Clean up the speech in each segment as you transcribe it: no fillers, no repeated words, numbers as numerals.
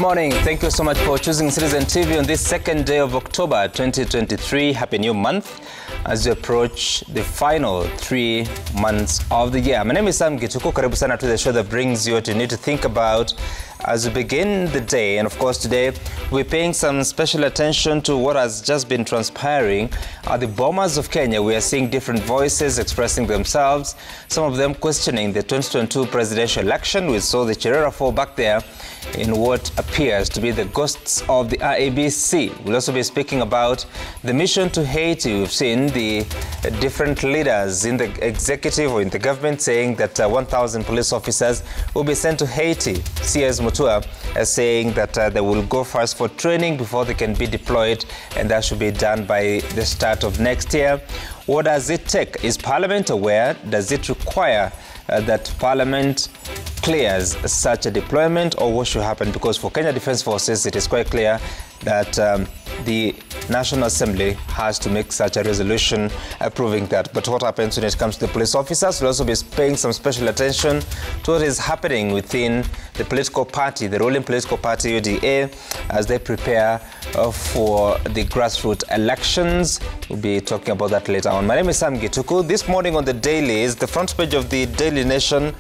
morning. Thank you so much for choosing Citizen TV on this second day of October 2023. Happy new month as we approach the final 3 months of the year. My name is Sam Gituku. Karibu sana to the show that brings you what you need to think about as we begin the day. And of course, today we're paying some special attention to what has just been transpiring at the Bomas of Kenya. We are seeing different voices expressing themselves, some of them questioning the 2022 presidential election. We saw the Chirera fall back there in what appears to be the ghosts of the IEBC. We'll also be speaking about the mission to Haiti. We've seen the different leaders in the executive or in the government saying that 1,000 police officers will be sent to Haiti. CS Mutua is saying that they will go first for training before they can be deployed, and that should be done by the start of next year. What does it take? Is Parliament aware? Does it require that Parliament clears such a deployment, or what should happen? Because for Kenya Defence Forces, it is quite clear that the National Assembly has to make such a resolution approving that. But what happens when it comes to the police officers? We'll also be paying some special attention to what is happening within the political party, the ruling political party UDA, as they prepare for the grassroots elections. We'll be talking about that later on. My name is Sam Gituku. This morning on the Daily is the front page of the Daily Nation.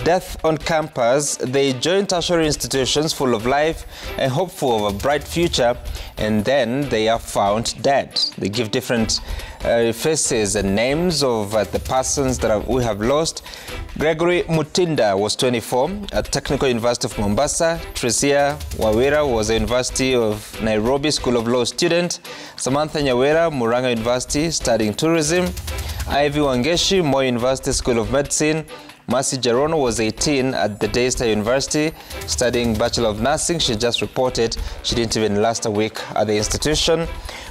Death on campus. They join tertiary institutions full of life and hopeful of a bright future, and then they are found dead. They give different faces and names of the persons that we have lost. Gregory Mutinda was 24 at Technical University of Mombasa. Tricia Wawira was a University of Nairobi School of Law student. Samantha Nyawera, Murang'a University, studying tourism. Ivy Wangeshi, Moi University School of Medicine. Mercy Jerono was 18 at the Daystar University, studying Bachelor of Nursing. She just reported she didn't even last a week at the institution.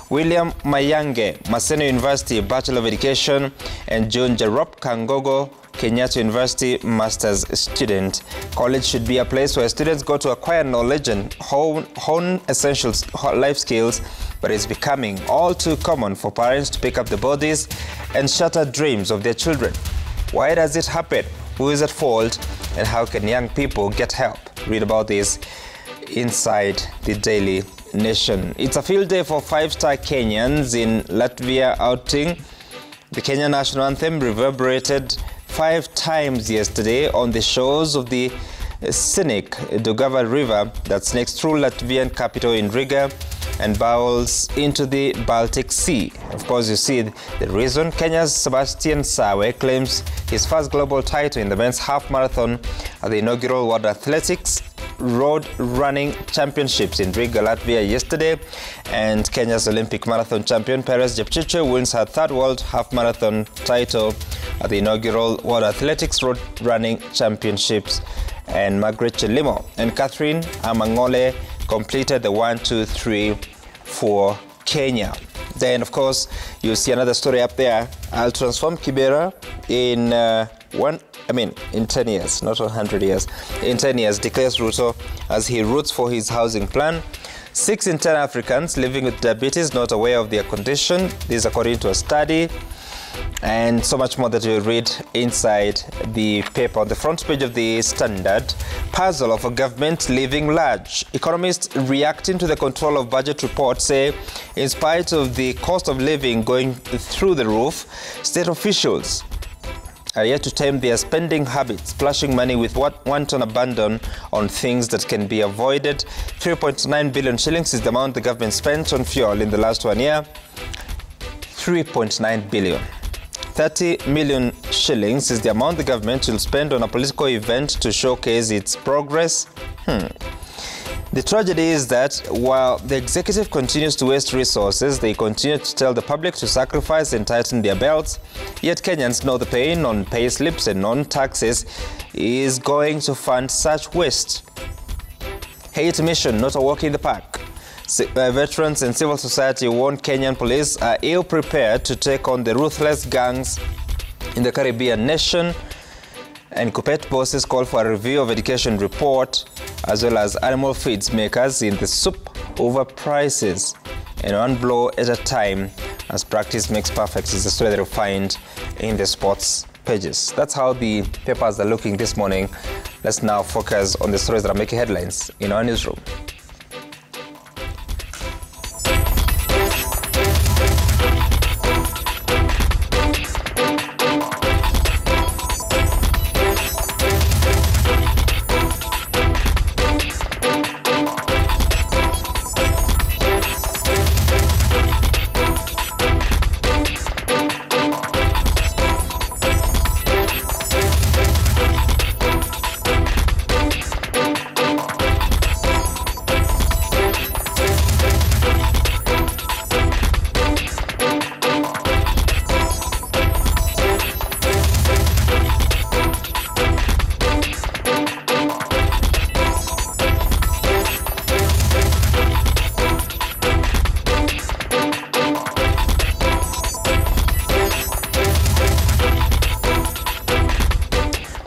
William Mayange, Maseno University, Bachelor of Education, and June Jerop Kangogo, Kenyatta University, Master's student. College should be a place where students go to acquire knowledge and hone essential life skills, but it's becoming all too common for parents to pick up the bodies and shatter dreams of their children. Why does it happen? Who is at fault, and how can young people get help? Read about this inside the Daily Nation. It's a field day for five-star Kenyans in Latvia outing. The Kenya national anthem reverberated 5 times yesterday on the shores of the scenic Daugava River that snakes through Latvian capital in Riga and bowls into the Baltic Sea. Of course, you see the reason. Kenya's Sebastian Sawe claims his first global title in the men's half marathon at the inaugural World Athletics Road Running Championships in Riga, Latvia yesterday. And Kenya's Olympic marathon champion Perez Jepchirchir wins her third World Half Marathon title at the inaugural World Athletics Road Running Championships. And Margaret Chelimo and Catherine Amangole completed the 1, 2, 3 for Kenya. Then, of course, you see another story up there. I'll transform Kibera in 10 years, not 100 years. In 10 years, declares Ruto as he roots for his housing plan. 6 in 10 Africans living with diabetes not aware of their condition. This according to a study. And so much more that you'll read inside the paper. On the front page of the Standard, puzzle of a government living large. Economists reacting to the control of budget report say, in spite of the cost of living going through the roof, state officials are yet to tame their spending habits, splashing money with wanton abandon on things that can be avoided. 3.9 billion shillings is the amount the government spent on fuel in the last 1 year. 3.9 billion. 30 million shillings is the amount the government will spend on a political event to showcase its progress. The tragedy is that while the executive continues to waste resources, they continue to tell the public to sacrifice and tighten their belts. Yet Kenyans know the pain on pay slips and non-taxes is going to fund such waste. Hate mission, not a walk in the park. Veterans and civil society warn Kenyan police are ill-prepared to take on the ruthless gangs in the Caribbean nation. And Kuppet bosses call for a review of education report, as well as animal feeds makers in the soup over prices. And one blow at a time, as practice makes perfect, is the story that you'll find in the sports pages. That's how the papers are looking this morning. Let's now focus on the stories that are making headlines in our newsroom.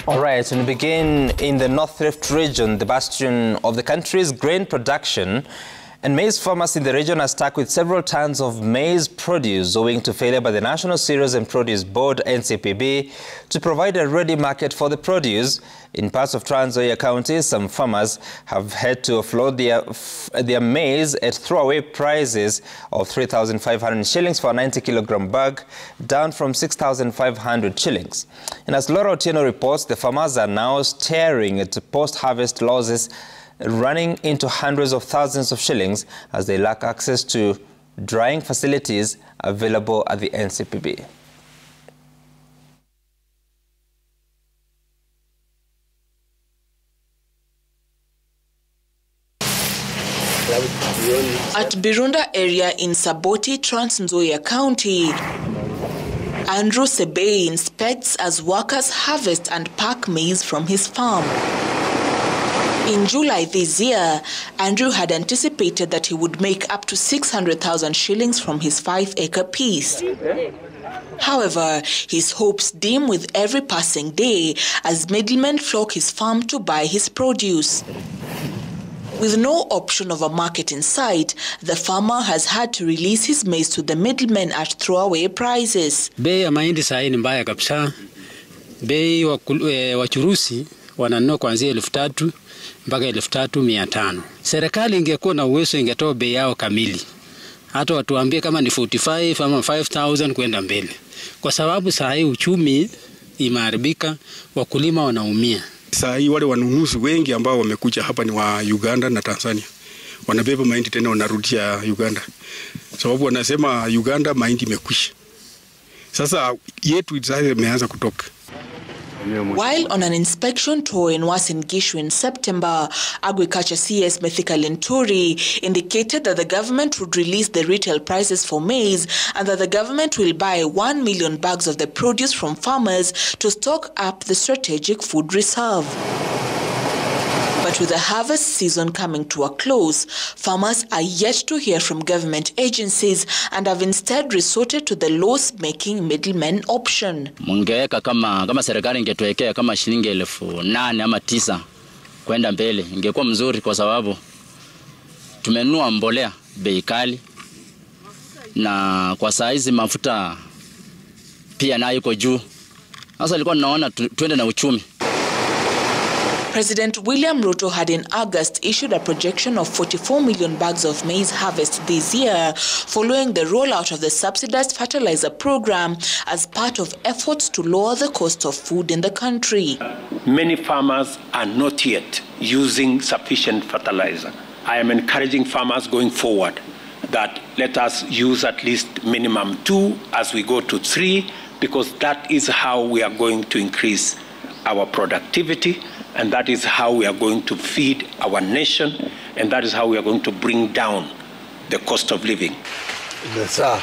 All right, and we begin in the North Rift region, the bastion of the country's grain production. And maize farmers in the region are stuck with several tons of maize produce owing to failure by the National Cereals and Produce Board, NCPB, to provide a ready market for the produce. In parts of Trans Nzoia County, some farmers have had to offload their maize at throwaway prices of 3,500 shillings for a 90-kilogram bag, down from 6,500 shillings. And as Laura Otieno reports, the farmers are now staring at post-harvest losses running into hundreds of thousands of shillings as they lack access to drying facilities available at the NCPB. At Birunda area in Saboti, Trans Nzoia County, Andrew Sebei inspects as workers harvest and pack maize from his farm. In July this year, Andrew had anticipated that he would make up to 600,000 shillings from his 5-acre piece. However, his hopes dim with every passing day as middlemen flock his farm to buy his produce. With no option of a market in sight, the farmer has had to release his maize to the middlemen at throwaway prices. Bei ya mahindi saa hii ni mbaya kabisa. Bei wachuruzi wananunua kuanzia 3,000 mpaka 3,500. Serikali ingekuwa na uwezo ingetoa bei yao kamili. Hata watuambie kama ni 45 ama 5,000 kwenda mbele. Kwa sababu saa hii uchumi imeharibika, wakulima wanaumia. Saa hii wale wanunuzi wengi ambao wamekuja hapa ni wa Uganda na Tanzania. Wanabeba mahindi tena wanarudia Uganda. Sababu wanasema Uganda mahindi imekwisha. Sasa yetu sasa imeanza kutoka. While on an inspection tour in Uasin Gishu in September, Agriculture CS Mithika Linturi indicated that the government would release the retail prices for maize and that the government will buy 1 million bags of the produce from farmers to stock up the strategic food reserve. But with the harvest season coming to a close, farmers are yet to hear from government agencies and have instead resorted to the loss-making middleman option. Mungeweka kama serikali ingetuwekea kama shilingi 8,000 ama 9 kwenda mbele, ingekuwa mzuri kwa sababu tumenunua mbolea bei kali na kwa saa hizi mafuta pia nayo iko juu. Sasa nilikuwa naona tuende na uchumi. President William Ruto had in August issued a projection of 44 million bags of maize harvest this year, following the rollout of the subsidized fertilizer program as part of efforts to lower the cost of food in the country. Many farmers are not yet using sufficient fertilizer. I am encouraging farmers going forward that let us use at least minimum 2 as we go to 3, because that is how we are going to increase our productivity. And that is how we are going to feed our nation, and that is how we are going to bring down the cost of living.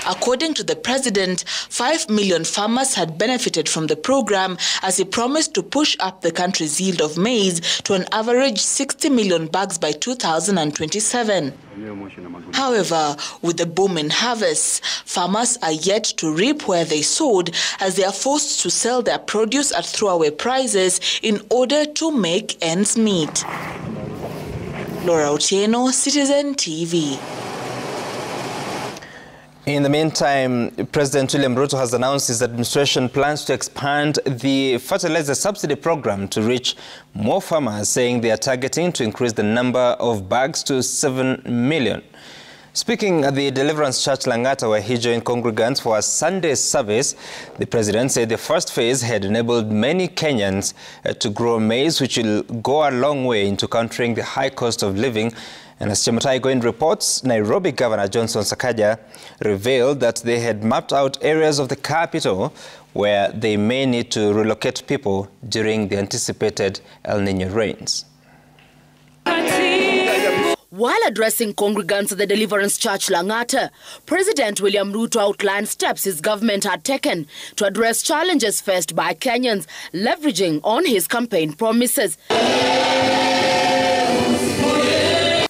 According to the president, 5 million farmers had benefited from the program as he promised to push up the country's yield of maize to an average 60 million bags by 2027. However, with the boom in harvests, farmers are yet to reap where they sowed as they are forced to sell their produce at throwaway prices in order to make ends meet. Laura Otieno, Citizen TV. In the meantime, President William Ruto has announced his administration plans to expand the fertilizer subsidy program to reach more farmers, saying they are targeting to increase the number of bags to 7 million. Speaking at the Deliverance Church Langata, where he joined congregants for a Sunday service, the president said the first phase had enabled many Kenyans to grow maize, which will go a long way into countering the high cost of living. And as Chemutai Goin reports, Nairobi Governor Johnson Sakaja revealed that they had mapped out areas of the capital where they may need to relocate people during the anticipated El Niño rains. While addressing congregants at the Deliverance Church Langata, President William Ruto outlined steps his government had taken to address challenges faced by Kenyans, leveraging on his campaign promises.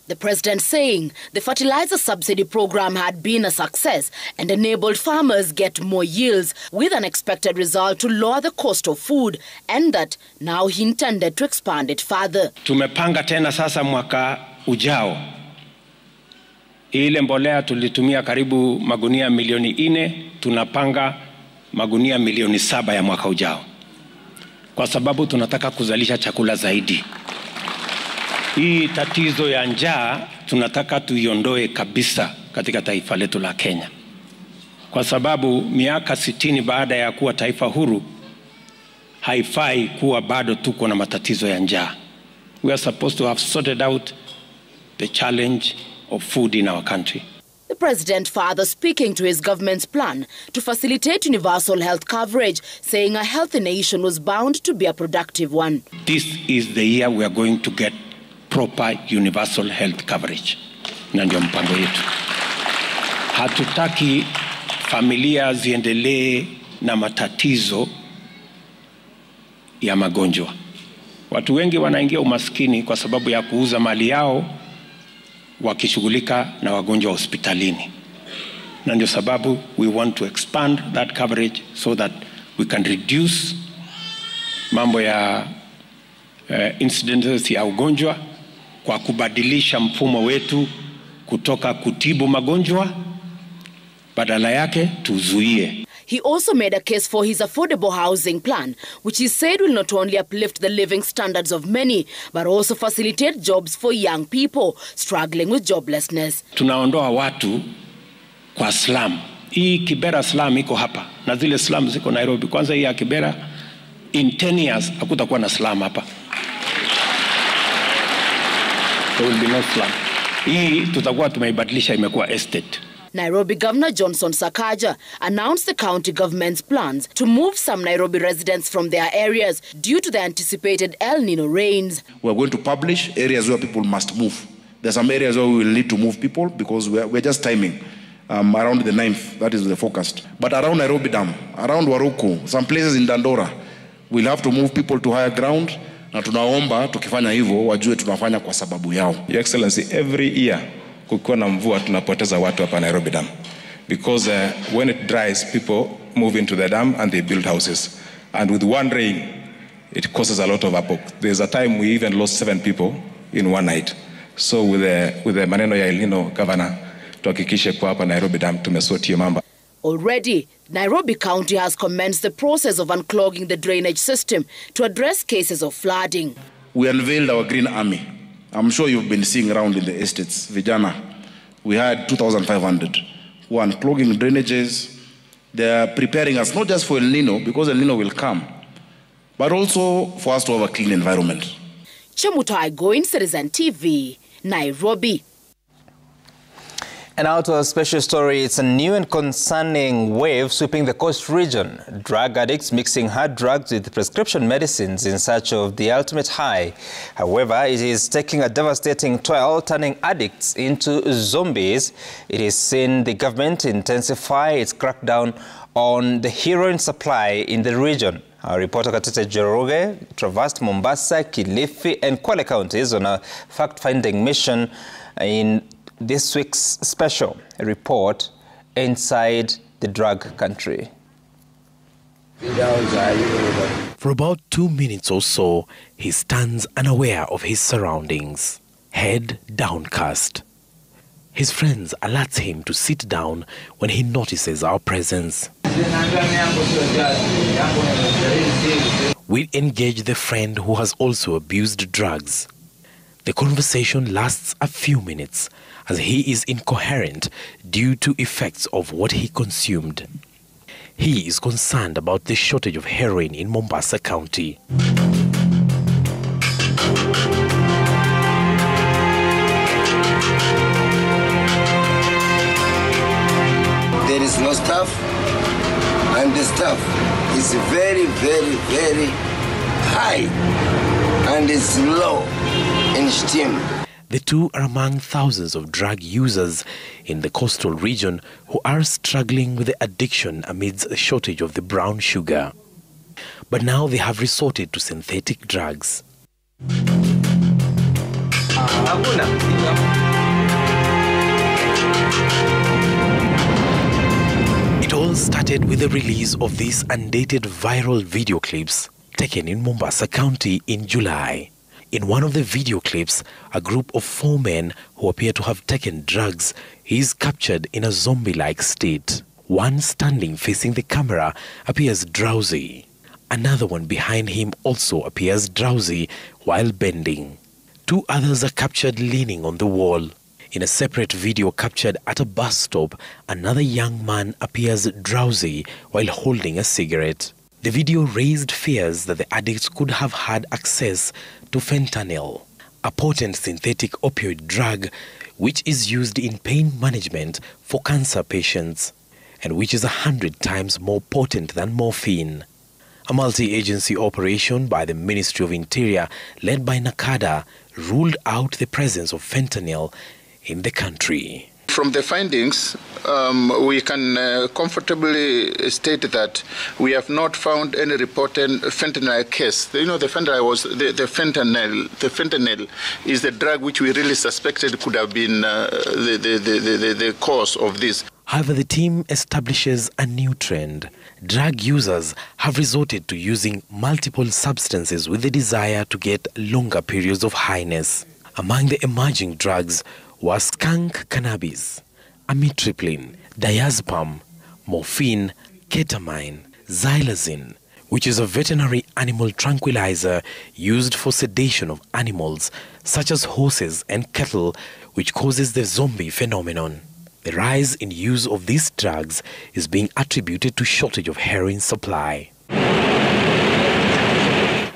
The president saying the fertilizer subsidy program had been a success and enabled farmers get more yields with an expected result to lower the cost of food, and that now he intended to expand it further. Tumepanga tena sasa mwaka ujao. Ile mbolea tulitumia karibu magunia milioni 4, tunapanga magunia milioni 7 ya mwaka ujao. Kwa sababu tunataka kuzalisha chakula zaidi. Hii tatizo ya njaa tunataka tuiondoe kabisa katika taifa letu la Kenya. Kwa sababu miaka 60 baada ya kuwa taifa huru, haifai kuwa bado tuko na matatizo ya njaa. We are supposed to have sorted out the challenge of food in our country. The president further speaking to his government's plan to facilitate universal health coverage, saying a healthy nation was bound to be a productive one. This is the year we are going to get proper universal health coverage. Na ndio mpango yetu. Hatutaki familia ziendelee na matatizo ya magonjwa. Watu wengi wanaingia umaskini kwa sababu ya kuuza mali yao wakishughulika na wagonjwa hospitalini. Na ndio sababu we want to expand that coverage so that we can reduce mambo ya incidences ya ugonjwa kwa kubadilisha mfumo wetu kutoka kutibu magonjwa badala yake tuzuie. He also made a case for his affordable housing plan, which he said will not only uplift the living standards of many, but also facilitate jobs for young people struggling with joblessness. Tunaondoa watu kwa slum. Hii Kibera slum iko hapa na zile slum ziko Nairobi. Kwanza hii ya Kibera in 10 years hakutakuwa na slum hapa. There will be no slum. Hii tutakuwa tumeibadilisha imekuwa estate. Nairobi Governor Johnson Sakaja announced the county government's plans to move some Nairobi residents from their areas due to the anticipated El Nino rains. We're going to publish areas where people must move. There's some areas where we will need to move people because we're just timing around the 9th. That is the forecast. But around Nairobi Dam, around Waruku, some places in Dandora, we'll have to move people to higher ground. Na tunaomba tukifanya hivyo wajue tunafanya kwa sababu yao. Your Excellency, every year kukiwa na mvua tunapoteza watu hapa Nairobi Dam because when it dries people move into the dam and they build houses, and with one rain it causes a lot of havoc. There's a time we even lost 7 people in one night. So with the maneno ya El Nino, Governor, tuhakikishe kwa hapa Nairobi Dam tumesort hiyo mambo. Already, Nairobi County has commenced the process of unclogging the drainage system to address cases of flooding. We unveiled our Green Army. I'm sure you've been seeing around in the estates, Vijana. We had 2,500 who are unclogging drainages. They're preparing us not just for El Nino, because El Nino will come, but also for us to have a clean environment. Chemutai Goin, Citizen TV, Nairobi. And now to a special story. It's a new and concerning wave sweeping the coast region. Drug addicts mixing hard drugs with prescription medicines in search of the ultimate high. However, it is taking a devastating toll, turning addicts into zombies. It is seen the government intensify its crackdown on the heroin supply in the region. Our reporter Katete Jeroge traversed Mombasa, Kilifi and Kwale counties on a fact-finding mission in this week's special report, Inside the Drug Country. For about 2 minutes or so, he stands unaware of his surroundings, head downcast. His friends alert him to sit down when he notices our presence. We engage the friend who has also abused drugs. The conversation lasts a few minutes as he is incoherent due to effects of what he consumed. He is concerned about the shortage of heroin in Mombasa County. There is no staff, and the staff is very, very, very high, and it's low in steam. The two are among thousands of drug users in the coastal region who are struggling with the addiction amidst a shortage of the brown sugar. But now they have resorted to synthetic drugs. It all started with the release of these undated viral video clips taken in Mombasa County in July. In one of the video clips, a group of 4 men who appear to have taken drugs is captured in a zombie-like state. One standing facing the camera appears drowsy. Another one behind him also appears drowsy while bending. 2 others are captured leaning on the wall. In a separate video captured at a bus stop, another young man appears drowsy while holding a cigarette. The video raised fears that the addicts could have had access to fentanyl, a potent synthetic opioid drug which is used in pain management for cancer patients, and which is 100 times more potent than morphine. A multi-agency operation by the Ministry of Interior, led by NACADA, ruled out the presence of fentanyl in the country. From the findings, we can comfortably state that we have not found any reported fentanyl case. You know, the fentanyl is the drug which we really suspected could have been the cause of this. However, the team establishes a new trend. Drug users have resorted to using multiple substances with the desire to get longer periods of highness. Among the emerging drugs were skunk cannabis, amitriptyline, diazepam, morphine, ketamine, xylazine, which is a veterinary animal tranquilizer used for sedation of animals such as horses and cattle, which causes the zombie phenomenon. The rise in use of these drugs is being attributed to shortage of heroin supply.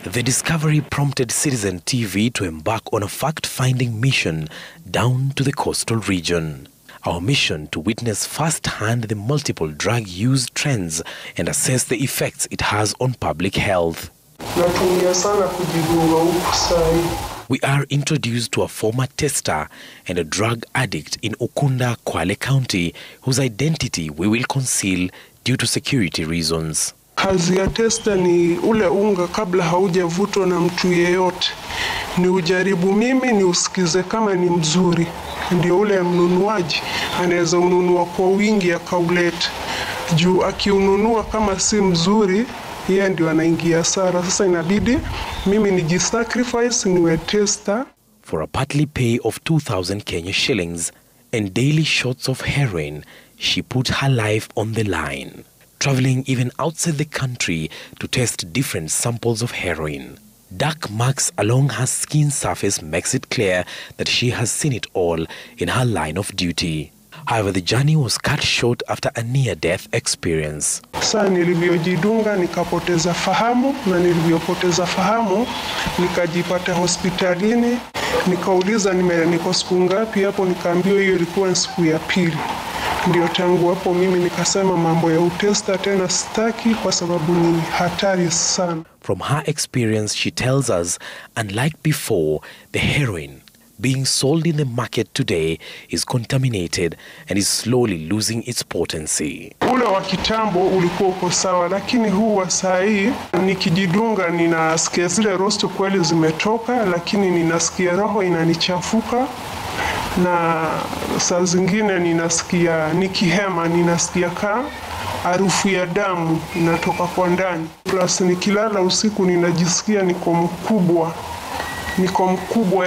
The discovery prompted Citizen TV to embark on a fact-finding mission down to the coastal region. Our mission to witness firsthand the multiple drug use trends and assess the effects it has on public health. We are introduced to a former tester and a drug addict in Ukunda, Kwale County, whose identity we will conceal due to security reasons. Kazi ya testa ni ule unga kabla haujavutwa na mtu yeyote. Ni ujaribu mimi ni usikize kama ni mzuri. Ndio ule mnunuaji anaweza ununua kwa wingi akauleta. Juu akiununua kama si mzuri, yeye ndio anaingia hasara. Sasa inabidi mimi nijisacrifice niwe tester. For a partly pay of 2,000 Kenya shillings and daily shots of heroin, she put her life on the line, traveling even outside the country to test different samples of heroin. Dark marks along her skin surface makes it clear that she has seen it all in her line of duty. However, the journey was cut short after a near-death experience. Sasa nilivyojidunga nikapoteza fahamu, na nilivyopoteza fahamu nikajipata hospitalini, nikauliza niko siku ngapi hapo, nikaambiwa hiyo ilikuwa siku ya pili. Ndio tangu hapo mimi nikasema mambo ya utesta tena sitaki kwa sababu ni hatari sana. From her experience, she tells us, unlike before, the heroin being sold in the market today is contaminated and is slowly losing its potency. Ule wa kitambo ulikuwa uko sawa, lakini huu wa saa hii nikijidunga ninasikia zile rosto kweli zimetoka, lakini ninasikia roho inanichafuka. Na saa zingine ninasikia nikihema, ninasikia harufu ya damu inatoka kwa ndani. Plus nikilala usiku ninajisikia niko mkubwa,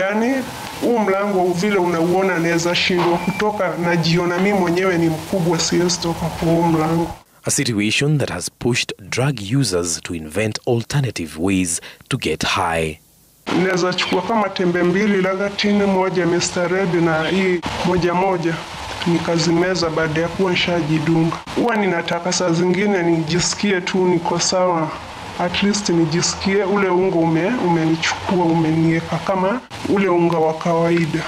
yani huu mlango vile unauona naweza shindwa kutoka, najiona mimi mwenyewe ni mkubwa, siwezi toka kwa huu mlango. A situation that has pushed drug users to invent alternative ways to get high. Naweza chukua kama tembe 2 Lagatine, moja Mr. Red na hii moja nikazimeza baada ya kuwa nishajidunga. Huwa ninataka saa zingine nijisikie tu niko sawa, at least nijisikie ule unga umenichukua, umeniweka kama ule unga wa kawaida.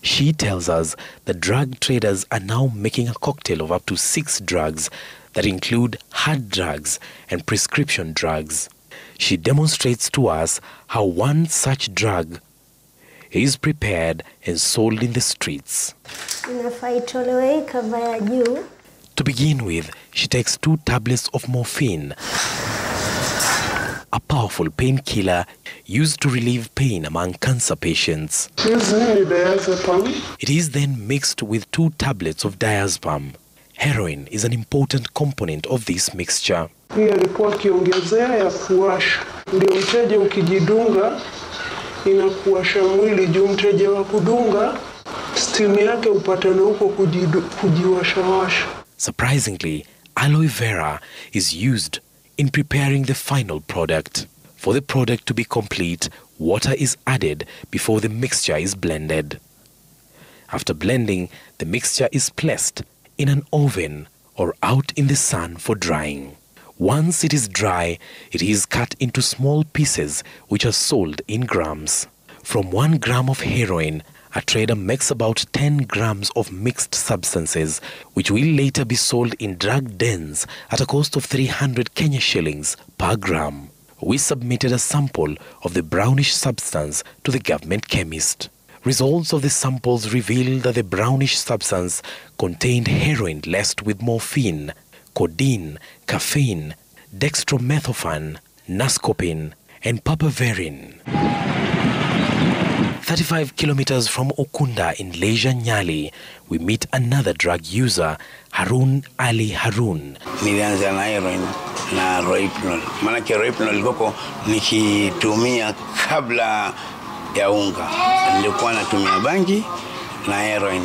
She tells us that drug traders are now making a cocktail of up to 6 drugs that include hard drugs and prescription drugs. She demonstrates to us how one such drug is prepared and sold in the streets. To begin with, she takes 2 tablets of morphine, a powerful painkiller used to relieve pain among cancer patients. It is then mixed with 2 tablets of diazepam. Heroin is an important component of this mixture. Hii alikuwa kiongezea ya kuwasha. Ndio mteja ukijidunga inakuwasha mwili, juu mteja wa kudunga steam yake upatana huko kujiwasha. Surprisingly, aloe vera is used in preparing the final product. For the product to be complete, water is added before the mixture is blended. After blending, the mixture is placed in an oven or out in the sun for drying. Once it is dry, it is cut into small pieces which are sold in grams. From 1 gram of heroin, a trader makes about 10 grams of mixed substances, which will later be sold in drug dens at a cost of 300 Kenya shillings per gram. We submitted a sample of the brownish substance to the government chemist. Results of the samples revealed that the brownish substance contained heroin laced with morphine, codeine, caffeine, dextromethorphan, nascopine, and papaverine. 35 kilometers from Ukunda in Leisure Nyali, we meet another drug user, Harun Ali Harun. Nilianza na heroin na rohypnol. Maanake rohypnol ilikuwa nikitumia kabla ya unga. Nilikuwa natumia bangi na heroin.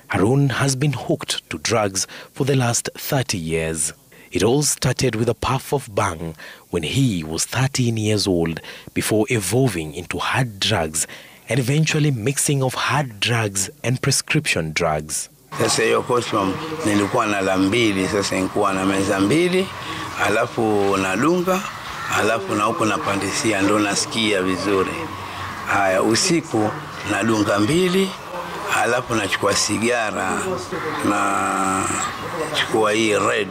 Harun has been hooked to drugs for the last 30 years. It all started with a puff of bang when he was 13 years old before evolving into hard drugs and eventually mixing of hard drugs and prescription drugs. Sasa hiyo cosmom nilikuwa na la 2, sasa nilikuwa na meza 2, alafu nadunga, alafu na huko napandisia ndo nasikia vizuri. Haya, usiku nadunga 2, alafu nachukua sigara na chukua hii red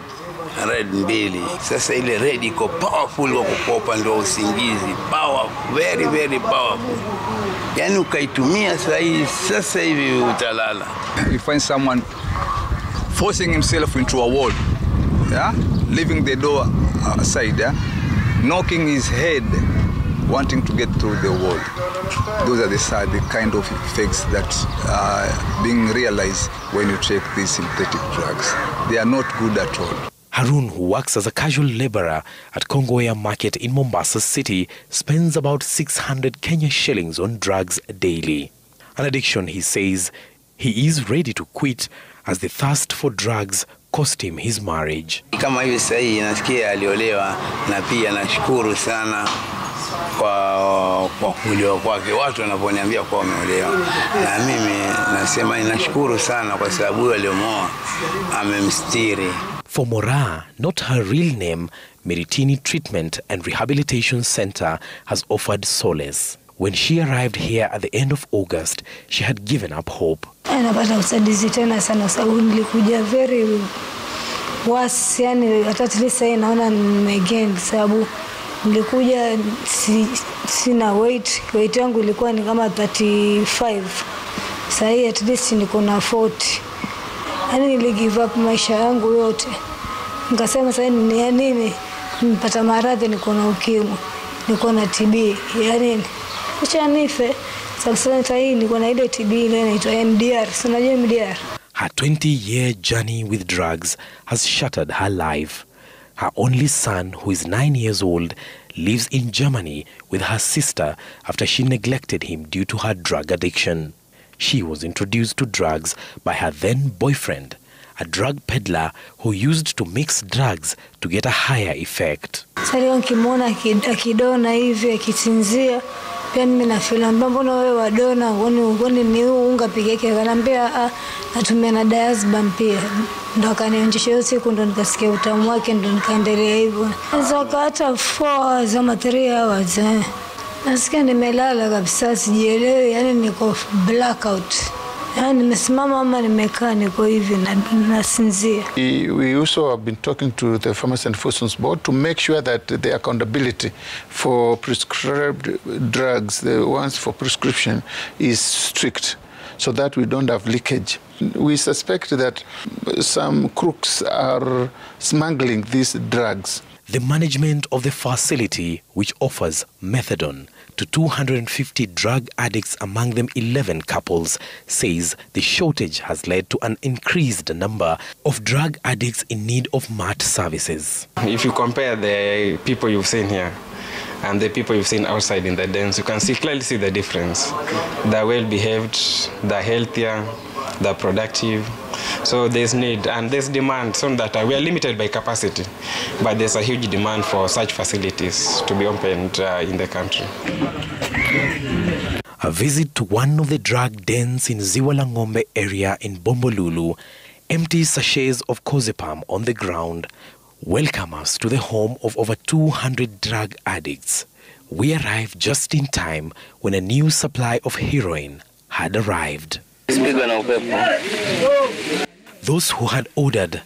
2. Sasa ile red iko powerful kwa kukopa ndo usingizi. Powerful, very very powerful. Yani ukaitumia sasa hivi utalala. You find someone forcing himself into a wall, yeah, leaving the door aside, yeah, knocking his head, wanting to get through the wall. Those are the kind of effects that are being realized when you take these synthetic drugs. They are not good at all. Harun, who works as a casual laborer at Kongowea Market in Mombasa City, spends about 600 Kenya shillings on drugs daily. An addiction, he says, he is ready to quit as the thirst for drugs cost him his marriage. Kama hivi sasa hivi nasikia aliolewa na pia nashukuru sana kwa kuolewa kwake. Watu wanaponiambia kwa ameolewa. Na mimi nasema ninashukuru sana kwa sababu aliomoa amemstiri. For Mora, not her real name, Miritini Treatment and Rehabilitation Center has offered solace. When she arrived here at the end of August, she had given up hope. Napata usaidizi tena sana sababu nilikuja very worse, yani at least sasa naona nimegain sababu nilikuja sina weight yangu ilikuwa ni kama 35. Sasa hii at least niko na 40. Yani niligive up maisha yangu yote. Nikasema sasa ni nini? Nipata maradhi, niko na ukimwi, niko na TB. Yani acha nife. Sasa hii niko na ile TB ile inaitwa MDR. Unajua MDR? Her 20-year journey with drugs has shattered her life. Her only son, who is 9 years old, lives in Germany with her sister after she neglected him due to her drug addiction. She was introduced to drugs by her then boyfriend, a drug peddler who used to mix drugs to get a higher effect. Sasa nikimwona akidona hivi akisinzia, pia mimi nafeel mbona wewe wadona, ngoni ni unga peke yake. Ananiambia natumia na diazepam pia. Ndo akanionyesha hiyo siku, ndo nikasikia utamu wake, ndo nikaendelea hivyo. Sasa hata 4 hours ama 3 hours nasikia nimelala kabisa, sijielewi, yani niko blackout. Yani nimesimama ama nimekaa niko hivi nasinzia. We also have been talking to the Pharmacy and Food Board to make sure that the accountability for prescribed drugs, the ones for prescription, is strict so that we don't have leakage. We suspect that some crooks are smuggling these drugs. The management of the facility, which offers methadone to 250 drug addicts, among them 11 couples, says the shortage has led to an increased number of drug addicts in need of MAT services. If you compare the people you've seen here and the people you've seen outside in the dens, you can clearly see the difference. They're well-behaved, they're healthier, they're productive. So there's need and there's demand, so that we are limited by capacity, but there's a huge demand for such facilities to be opened in the country. A visit to one of the drug dens in Ziwalangombe area in Bombolulu, empty sachets of Kozepam on the ground, welcome us to the home of over 200 drug addicts. We arrived just in time when a new supply of heroin had arrived. Those who had ordered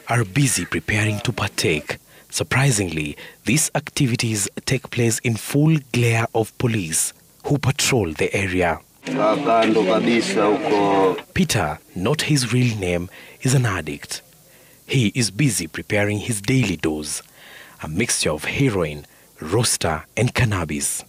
are busy preparing to partake. Surprisingly, these activities take place in full glare of police who patrol the area. Peter, not his real name, is an addict. He is busy preparing his daily dose, a mixture of heroin, roster and cannabis.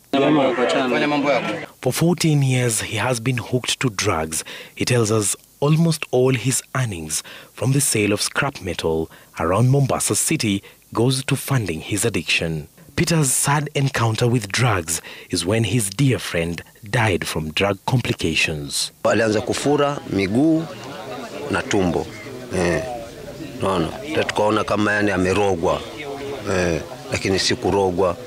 For 14 years, he has been hooked to drugs. He tells us almost all his earnings from the sale of scrap metal around Mombasa City goes to funding his addiction. Peter's sad encounter with drugs is when his dear friend died from drug complications. Alianza kufura miguu na tumbo. Naona tukaona kama yani amerogwa. Lakini si kurogwa.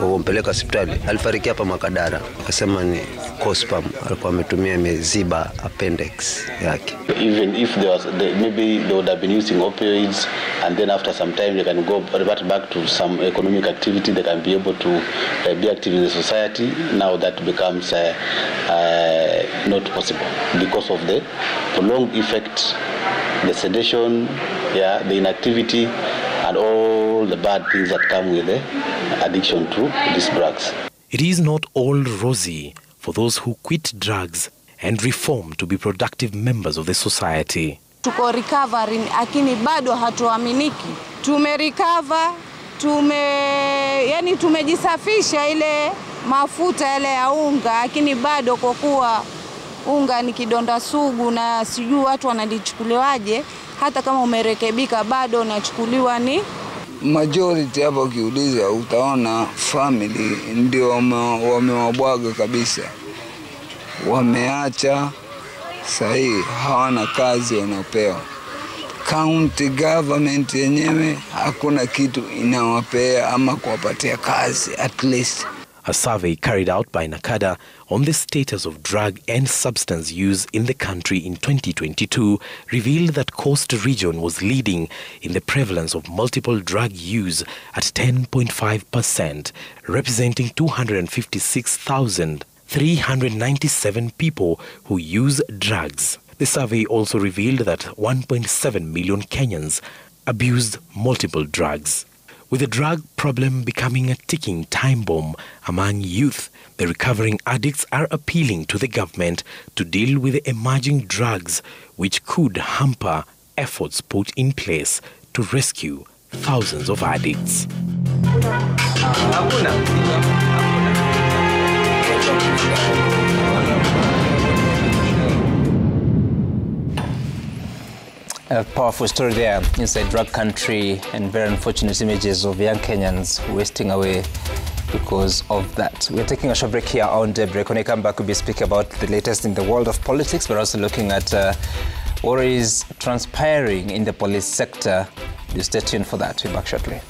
Wampeleka hospitali. Alifariki hapa Makadara. Akasema ni Cospam, alikuwa ametumia imeziba appendix yake. Even if maybe they would have been using opioids, and then after some time they can revert back to some economic activity, they can be able to be active in the society. Now that becomes not possible because of the prolonged effect, the sedation, the inactivity, and all the bad things that come with the addiction to these drugs. It is not all rosy for those who quit drugs and reform to be productive members of the society. Tuko recovering, lakini bado hatuaminiki. Tumerecover, tumejisafisha ile mafuta yale ya unga, lakini bado kwa kuwa unga ni kidonda sugu na sijui watu wanalichukuliwaje, hata kama umerekebika bado unachukuliwa ni majority. Hapo ukiuliza utaona family ndio wamewabwaga kabisa. Wameacha sahi, hawana kazi wanapewa. County government yenyewe hakuna kitu inawapea ama kuwapatia kazi at least. A survey carried out by NACADA on the status of drug and substance use in the country in 2022 revealed that Coast Region was leading in the prevalence of multiple drug use at 10.5%, representing 256,397 people who use drugs. The survey also revealed that 1.7 million Kenyans abused multiple drugs. With the drug problem becoming a ticking time bomb among youth, the recovering addicts are appealing to the government to deal with the emerging drugs which could hamper efforts put in place to rescue thousands of addicts. A powerful story there inside drug country, and very unfortunate images of young Kenyans wasting away because of that. We're taking a short break here on the break. When I come back, we'll be speaking about the latest in the world of politics, but also looking at what is transpiring in the police sector. You stay tuned for that. We'll be back shortly.